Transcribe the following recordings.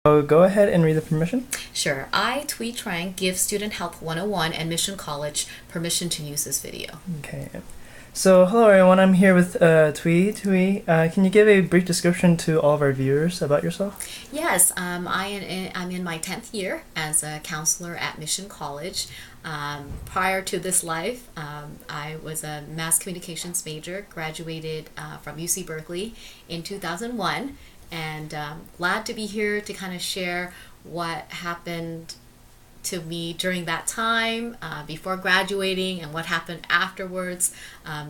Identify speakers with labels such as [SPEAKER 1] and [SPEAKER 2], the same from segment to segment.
[SPEAKER 1] So go ahead and read the permission.
[SPEAKER 2] Sure. I, Thuy INT, give Student Health 101 and Mission College permission to use this video.
[SPEAKER 1] Okay. So hello everyone, I'm here with Thuy. Thuy, can you give a brief description to all of our viewers about yourself?
[SPEAKER 2] Yes, I'm in my 10th year as a counselor at Mission College. Prior to this life, I was a mass communications major, graduated from UC Berkeley in 2001, and glad to be here to kind of share what happened to me during that time before graduating and what happened afterwards,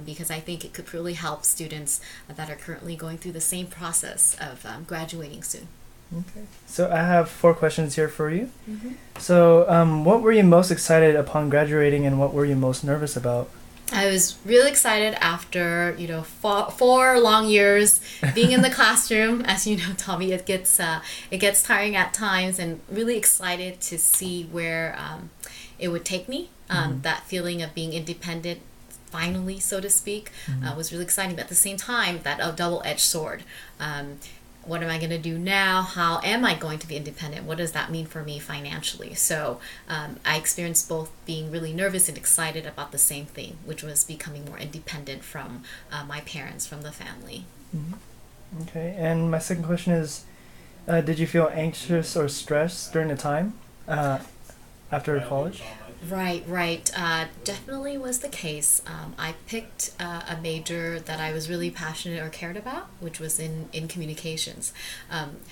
[SPEAKER 2] because I think it could really help students that are currently going through the same process of graduating soon.
[SPEAKER 1] Okay. So I have 4 questions here for you.
[SPEAKER 2] Mm-hmm.
[SPEAKER 1] So what were you most excited upon graduating and what were you most nervous about?
[SPEAKER 2] I was really excited after, four long years being in the classroom. As you know, Tommy, it gets tiring at times, and really excited to see where it would take me. That feeling of being independent, finally, so to speak, was really exciting. But at the same time, that a double-edged sword. What am I going to do now? How am I going to be independent? What does that mean for me financially? So I experienced both being really nervous and excited about the same thing, which was becoming more independent from my parents, from the family.
[SPEAKER 1] Mm-hmm. Okay, and my second question is, did you feel anxious or stressed during the time after college?
[SPEAKER 2] Right. Definitely was the case. I picked a major that I was really passionate or cared about, which was in communications.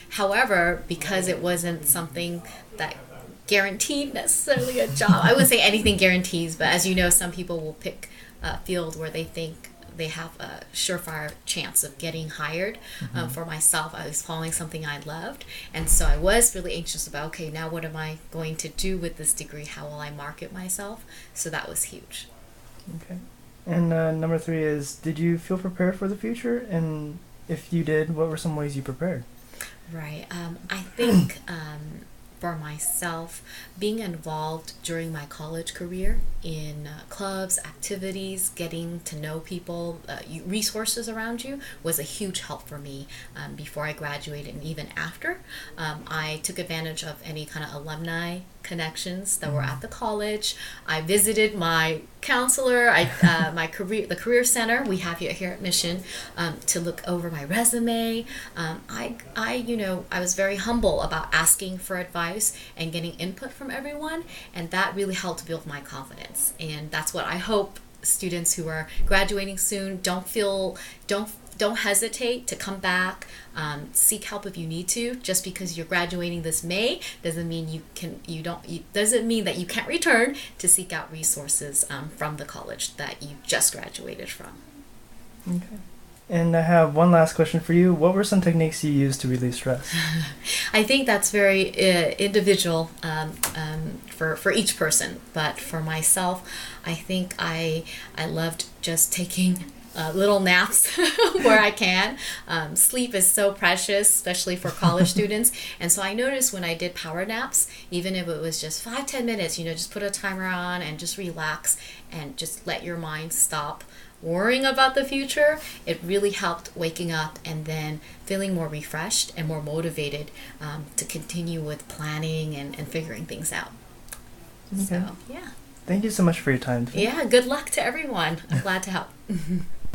[SPEAKER 2] However, because it wasn't something that guaranteed necessarily a job, I wouldn't say anything guarantees, but as you know, some people will pick a field where they think they have a surefire chance of getting hired. For myself, I was following something I loved, and so I was really anxious about, okay, now what am I going to do with this degree? How will I market myself? So that was huge.
[SPEAKER 1] Okay. And number 3 is, did you feel prepared for the future? And if you did, what were some ways you prepared?
[SPEAKER 2] Right. I think for myself, being involved during my college career in clubs, activities, getting to know people, resources around you was a huge help for me before I graduated and even after. I took advantage of any kind of alumni connections that were at the college. I visited my counselor, the career center we have here at Mission, to look over my resume. I was very humble about asking for advice and getting input from everyone, and that really helped build my confidence. And that's what I hope students who are graduating soon don't hesitate to come back. Seek help if you need to. Just because you're graduating this May doesn't mean doesn't mean that you can't return to seek out resources from the college that you just graduated from.
[SPEAKER 1] Okay. And I have one last question for you. What were some techniques you used to relieve stress?
[SPEAKER 2] I think that's very individual for each person. But for myself, I think I loved just taking little naps where I can. Sleep is so precious, especially for college students. And so I noticed when I did power naps, even if it was just 5-10 minutes, just put a timer on and just relax and just let your mind stop worrying about the future. It really helped waking up and then feeling more refreshed and more motivated to continue with planning and figuring things out.
[SPEAKER 1] Okay.
[SPEAKER 2] So, yeah.
[SPEAKER 1] Thank you so much for your time today.
[SPEAKER 2] Yeah, good luck to everyone. I'm glad to help.